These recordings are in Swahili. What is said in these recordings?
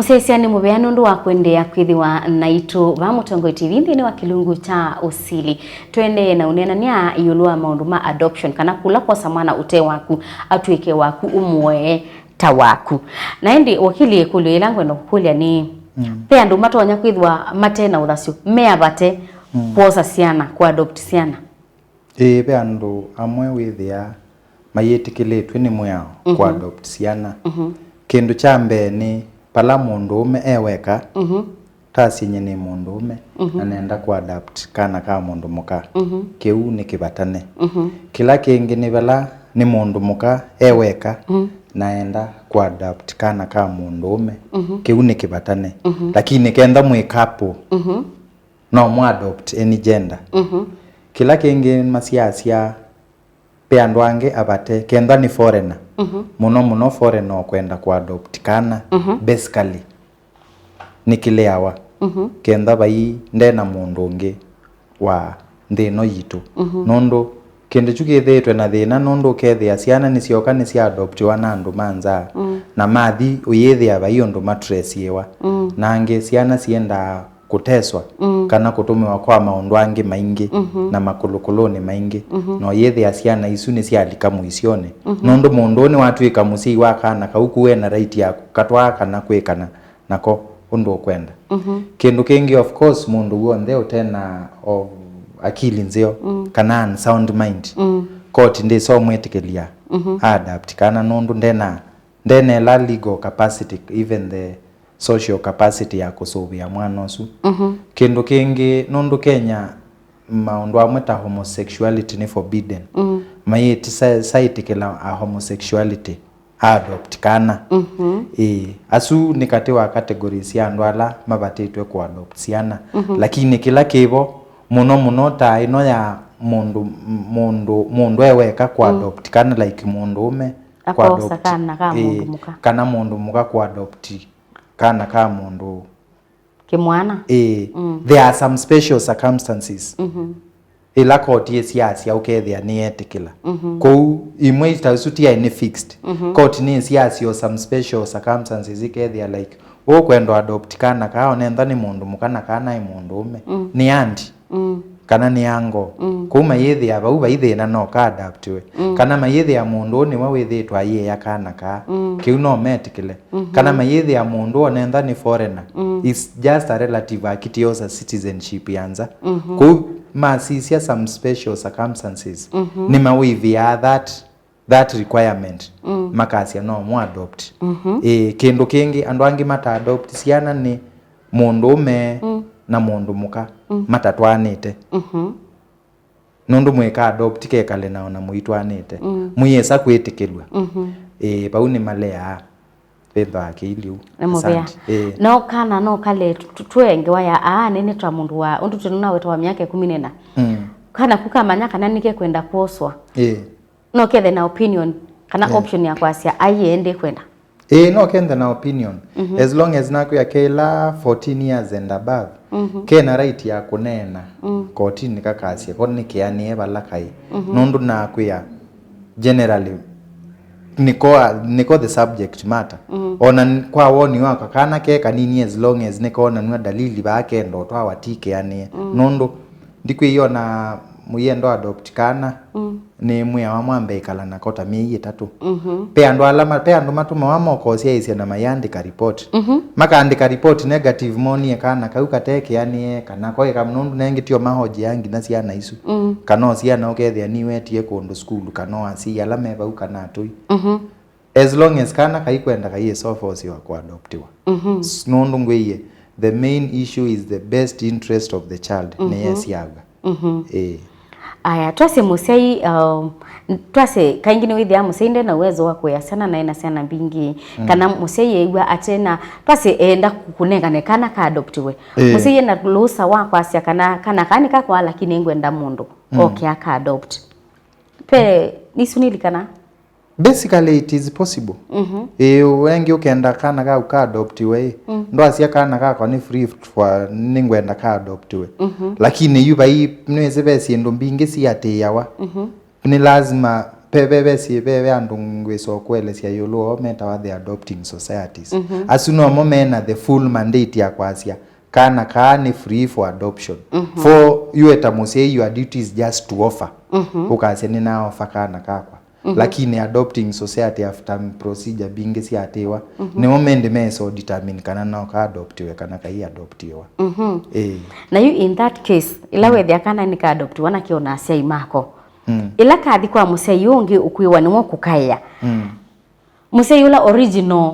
Musesiani mubeano ndu wa kwendea kwithiwa naitu ba Mutongo TV ndini wa kilungu cha Usili twende na unenania yulua maundu ma adoption kana kula kwa samana ute waku atwike waku umwe ta waku na ndi wakili kulu ilangwe no kulia ni pe andu matonya kwithiwa matena uthasio mea bate posa siana ku adopt siana pe andu amwe withia mayetikiletwe ni mwao ku adopt siana kindu cha mbe ni pala mundu ume eweka tasinye ni mundu ume anenda ku adapt kana ka mundu muka kiu ni kibatane kila kingi ni bala ni mundu muka eweka naenda ku adapt kana ka mundu ume kiu ni kibatane lakini kenda mwikapo no mu adopt any gender kila kingi masiasia pe andu ange abate kenda ni foreigner muno foreigner kwenda ku adopt kana basically nikileawa kenda bai ndena mundu ungi wa ndino yitu nondo kende chukethetwe na thina nondo kethia ciana ni cioka ni cia adopt wana andu manza na mathi uyethia bai undu matress yewa nange ciana cienda kuteswa kana kutumiwa kwa maundu angi maingi na makulukuloni maingi no yethia ciana isu ni cialika muicione nondo mundu ni watwika muci wa kana kauku we na right ya katwa kana kwikana nako undu kwenda kindu kingi of course mundu wonde utena of akili nzio kana sound mind koti ndi so mwetikelia adapt kana nondu ndena la legal capacity even the social capacity ya kusubia mwana osu kindu kingi nondu Kenya maundu amwe ta homosexuality ni forbidden mayeti saitikela a homosexuality adopt kana asu nikati wa categories ya ndwala mabatitwe ku adopt siana lakini kila kibo muno ta ino ya mundu eweka ku adopt kana like mundu ume ku adopt kana ka mundu muka kana mundu muka ku adopt kana ka mundu kimwana there are some special circumstances ila koti esiasia ukethia ni etikila ko imwe itasutia ni fixed koti ni esiasia some special circumstances ikethia like o kwendo adopt kana ka onenda ni mundu mukana kana i mundu ume ni andi kana ni ango kuma yethia ba uba ithina no ka adapt we kana mayethia mundu ni wa withitwa ye ya kana ka kiu no metikile kana mayethia mundu onenda ni foreigner is just a relative akitiosa citizenship yanza ko masisia some special circumstances ni mawivia that requirement makasia no mu adopt kindu kingi andu angi mata adopt siana ni mundu ume na mundu muka matatwanite nondu mweka adopt kekale na ona muitwanite muyesa kwitikirwa pau ni malea pendo akiliu no kana no kale twenge waya nene twa mundu wa undu tununa wetu wa miaka 10 kana kukamanya kana nike kwenda poswa no kethe na opinion kana option ya kwasia aiende kwenda no kenda na opinion as long as naku ya kela 14 years and above kena right ya kunena kotini kakasia koni kiani balakai nondu naku ya generally niko the subject matter ona kwa woni wako kana ke kanini as long as niko na dalili bake ndo twa watike yani nondo ndikwiona muyendo adopt kana ni muya wa mwambe kala na kota miyi 3 pe andu alama pe andu matuma wa moko cia na mayandika report makaandika report negative moni kana kauka teke yani kana ko ka mundu nengitio mahoji yangi na ciana isu kana ciana ukethia ni wetie kundu school kana asi alama ba ukana tui as long as kana kaikwenda kai so force wa ku adoptiwa nondu ngwiye the main issue is the best interest of the child ne yesiaga aya twase musei twase kaingine withia musende na uwezo wa kuyasana na ina sana bingi kana musei yeigwa atena twase enda kukunengane kana ka adoptiwe musei na lusa wa kwasia kana kani kakwa lakini ngwenda mundu okay aka adopt pe nisunili kana basically it is possible wengi ukenda kana ka uka adoptiwe ndo asia kana ka ni free for ningwenda ka adoptiwe lakini yuba hii nweze besi ndo mbingi si ate yawa ni lazima bebe andu ngwiso kwelesia yulu meta wa the adopting societies asuno momena the full mandate ya kwasia kana kaani free for adoption for you etamusie your duties just to offer ukase ni na offer kana kakwa lakini adopting society after procedure bingi si atewa ni momende meso determine kana na ka adoptiwe kana kai adoptiwa na you in that case ila wethia kana ni ka adoptiwa na kiona cia imako ila kathi kwa musei ungi ukwiwa ni mo kukaya musei ula original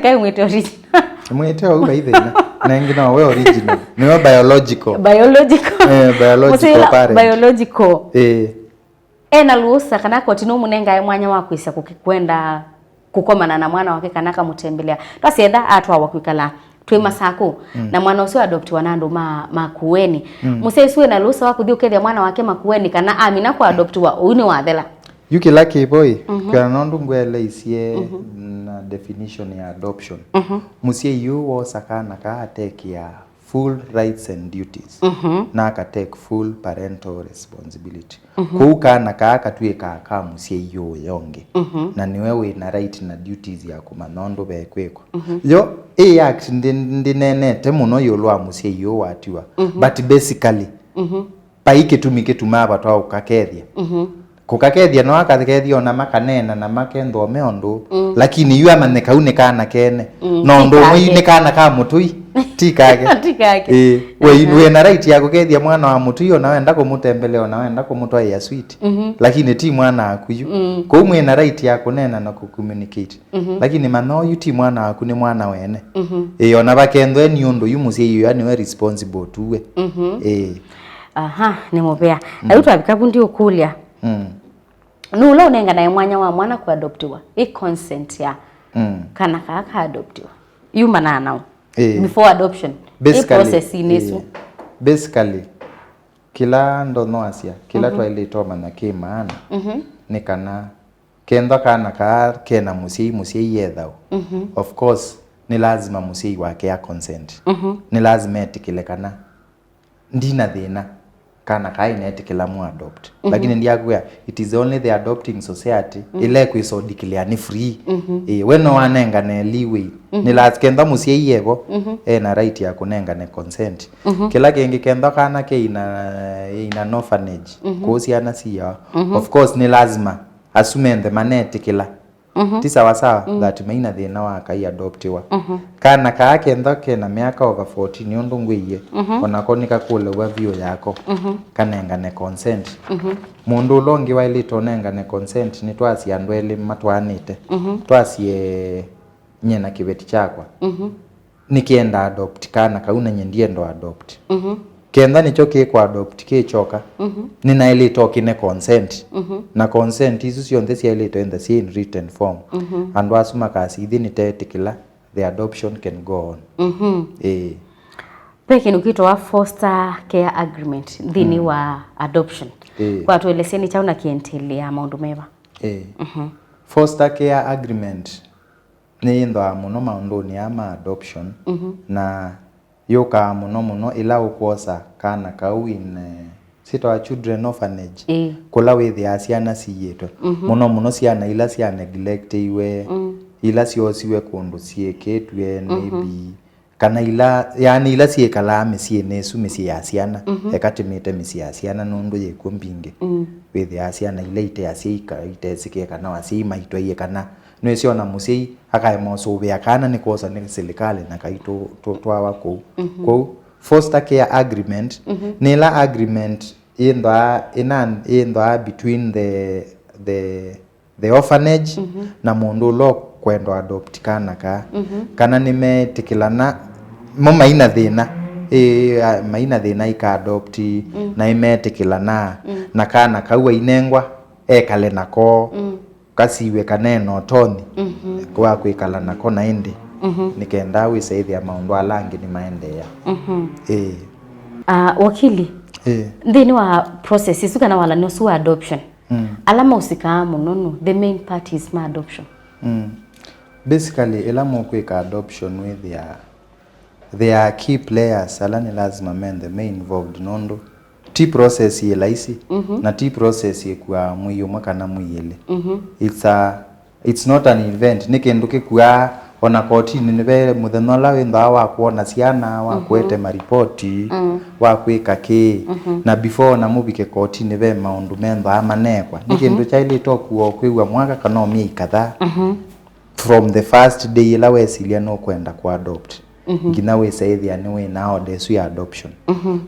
kai mwete original mwete au ithina na ngina we original ni biological biological parent biological na luosa kana kwa tino munenga ya mwanya wa kwisa kukikwenda kukomana na mwana wake kana kamutembelea twasietha atwa wakwikala twi masako na mwana ucio adoptiwa na andu makueni musesue na luosa wa kuthi ukethia mwana wake makueni kana amina kwa adoptiwa uyu ni wathela yuki lucky boy kana nondu ngwele isie na definition ya adoption musie yu wo sakana ka take ya full rights and duties na aka take full parental responsibility kuukana ka tuika ka musie yu yonge na niwe we na right na duties ya kumanondo bekweko yo act ndinenete muno yolwa musie yu watiwa but basically paike tumike tumaba twa ukakethia kukakethia no akathikethia ona makanena na makendo meondo lakini yu amaneka unekana kene no ndo mwine kana ka mutui tikake we na right ya kukethia mwana wa mutui ona wenda kumutembelea ona wenda kumutwa ya sweet lakini ti mwana akuyu ko mwe na right ya kunena na kucommunicate lakini mano yu ti mwana aku ni mwana wene ona bakendo ni ondo yu musie yu ani we responsible tuwe ni mobea na yutu abikabundi ukulia nula unenga na mwanya wa mwana ku adoptiwa consent ya kana kaka adoptiwa yuma na now before adoption process inesu basically kila ndono asia kila twailito mana ke maana ni kana kendo kana ka kena musie yethao of course ni lazima musie wake ya consent ni lazima etikile kana ndina thina kana kaina etikila mu adopt lakini ndiagwa it is only the adopting society ile kwiso declare ni free weno wanenga ne leeway ni lazikenda musie yebo na right ya kunenga ne consent kila kingi kenda kana ke ina orphanage kuhusiana siya of course ni lazima asumende manetikila tisa wasawa that maina thina wa kai adoptiwa kana ka kenda ke na miaka over 14 yondu ngwiye ona konika kule wa view yako kanenga ne consent mundu longi wa ile tonenga ne consent ni twasi andwele matwanite twasi nyena kibeti chakwa nikienda adopt kana kauna nyendie ndo adopt kenda nicho ke kwa adopt ke choka nina ile toki ne consent na consent isu sio ndesi ile to in the same written form and wasuma kasi idhini tetikila the adoption can go on peke nukito wa foster care agreement dhini wa adoption kwa tueleseni chauna kientelea maundu meva foster care agreement ni ndo muno maundu ni ama adoption na yoka muno ila ukwosa kana kawin sito children orphanage kula with asiana siyeto muno siana ila sia neglect iwe ila siosiwe kundu sieketwe maybe kana ila yani ila siekala mesie nesu mesie asiana ekatimete mesie asiana nundu yekombinge with asiana ila ite asiika ite sike kana wasima itwe kana no siona musie akaimoso be akana ni kosa ni serikali na kaito twa wako ko foster care agreement nila agreement inda between the orphanage na mundu lo kwendo adopt kana nimetikilana mama ina thina maina thina ika adopt na imetikilana na kana kauwa inengwa ekale nako kasiwe kaneno toni kwa kwikala nako na indi nikenda wisaidia maundu alangi ni maendea wakili ndini wa process isuka na wala nosu adoption alama usika munono the main part is my adoption basically elamo kwika adoption with their key players alani lazima men the main involved nondo ti process ye laisi na ti process ye kwa mwiyuma kana mwiyele it's not an event nikenduke kwa ona kotini nibe muthenola wenda wa kuona ciana wa kwete maripoti wa kwika ki na before na mubike kotini be maundu menda amanekwa nikindu chaile tokuo kwiwa mwaka kana mi kadha from the first day la wesilia no kwenda ku adopt ngina we saithia ni we now desu ya adoption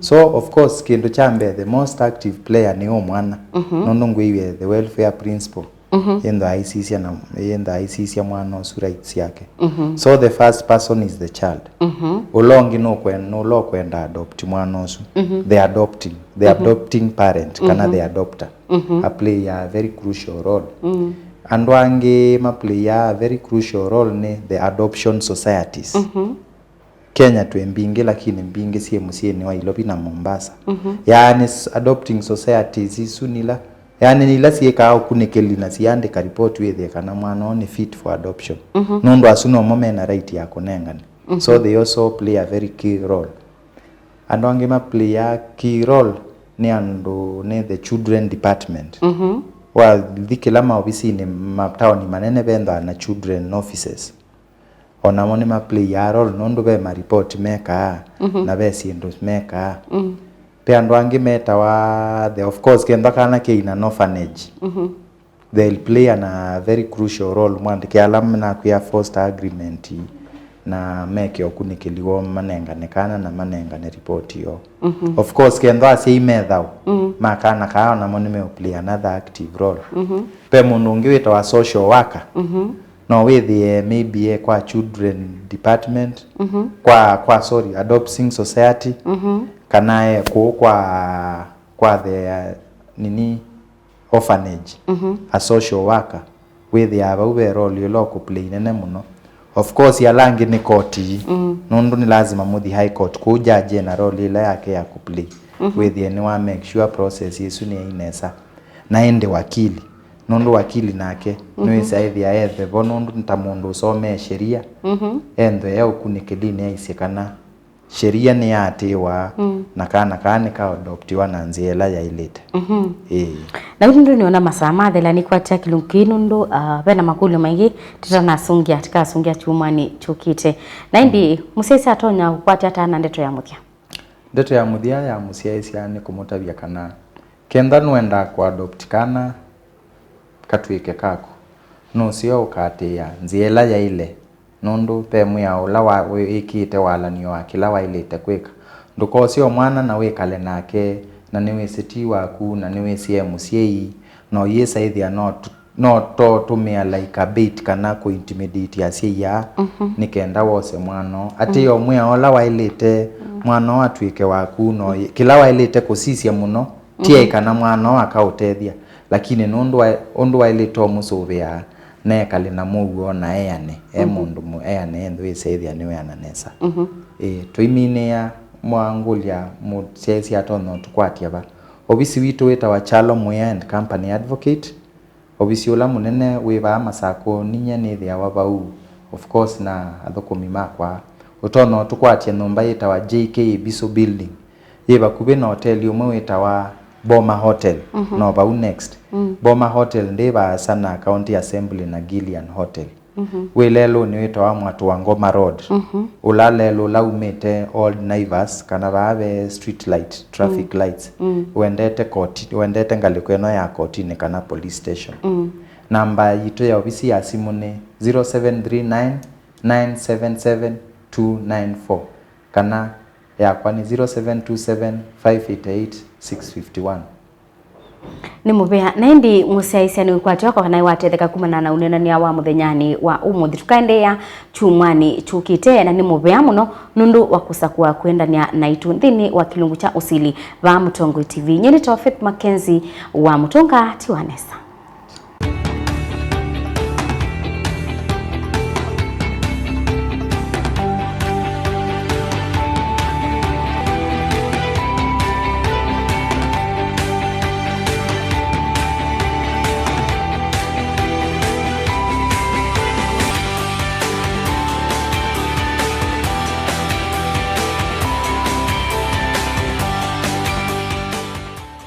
so of course kindu chambe the most active player ni mwana nondo ngwiwe the welfare principal yenda ICC na yenda ICC mwana osu rights yake so the first person is the child ulongi no lo kwenda adopt mwana osu the adopting parent kana the adopter a play a very crucial role and wange ma play a very crucial role ni the adoption societies Kenya tuembinge lakini mbinge sie ni wa Ilobi na Mombasa yani adopting societies isunila yani nila sieka au kunekeli na siande ka report wethe kana mwana one fit for adoption nondo asuno mome na right ya kunengani so they also play a very key role and wange ma play a key role ni ando ne the children department wa dikela maofisi ni maptao ni manene benda na children offices ona mone ma play a role nondo be ma report maker na be sindos maker pe ando angi meta wa the of course kenda kana ke ina no orphanage they'll play a very crucial role mwande ke alam na ku ya foster agreement na make okunikeliwo manenganekana na manengane report yo of course kenda ase imethao makana ka na mone me play another active role pe munungi weta wa social worker no with the maybe kwa children department kwa sorry adopting society kana kwa the nini orphanage a social worker with the aba role yo local play nene muno of course yalangi ni koti nondo ni lazima mudi high court ku judge na role ile yake ya kuplay with the anyone make sure process yesu ni inesa naende wakili nondo wakili nake no saidi ya ethe bonondo ntamundu some sheria endo ya ukunikidini aisekana sheria ni atiwa na kana ka adoptiwa na nziela ya ilete na ndio niona masama thela ni kwa tia kilunginu ndo bena makulu maingi titana sungia tika sungia chumani chukite na indi musesi atonya kwati hata na ndeto ya muthia ya musia isia ni kumutabia kana kenda nwenda kwa adopt kana katwike kako no sio ukate ya nziela ya ile nondo pemu ya ola wa ikite wala niyo akila wa ile tekweka ndoko sio mwana na we kale nake na niwe seti waku na niwe CMCA no yesa idhia not to me like a bait kana ko intimidate asia nikenda wose mwana ati yo mwe ola wa ile te mwana atwike waku no kila wa ile te kusisia muno tie kana mwana akautethia lakini nondo wa ile to musovea ne kali na mugo na eyane mundu mu eyane endo isethia niwe ananesa tuimine ya mwangulia mu sesi atono tukwatia ba obisi witu weta wa chalo Muya and company advocate obisi ola munene we ba masako ninya ne thia wabau of course na athokumi makwa utono tukwatia nomba yeta wa JK Biso building yeba kube na hotel yo mweta wa Boma Hotel no ba next Boma Hotel ndeba sana county assembly na Gillian Hotel we lelo ni weta wa mwatu wa Ngoma Road ulalelo la umete Old Naivas kana babe street light traffic lights wendete court wendete ngalikweno ya court ni kana police station namba yito ya ofisi ya simu ni 0739 977 294 kana ya kwani 0727 588 651 ni mubea naindi musiaisia ni kwati wako kana watetheka kumana na unenania wa muthenyani wa umuthi tukaendea chumani chukite na ni mubea muno nundu wakusakua kwendania na itu nthini wa kilungu cha Usili va Mutongo TV nyeni Tofit Mackenzie wa Mutonga Tiwanesa.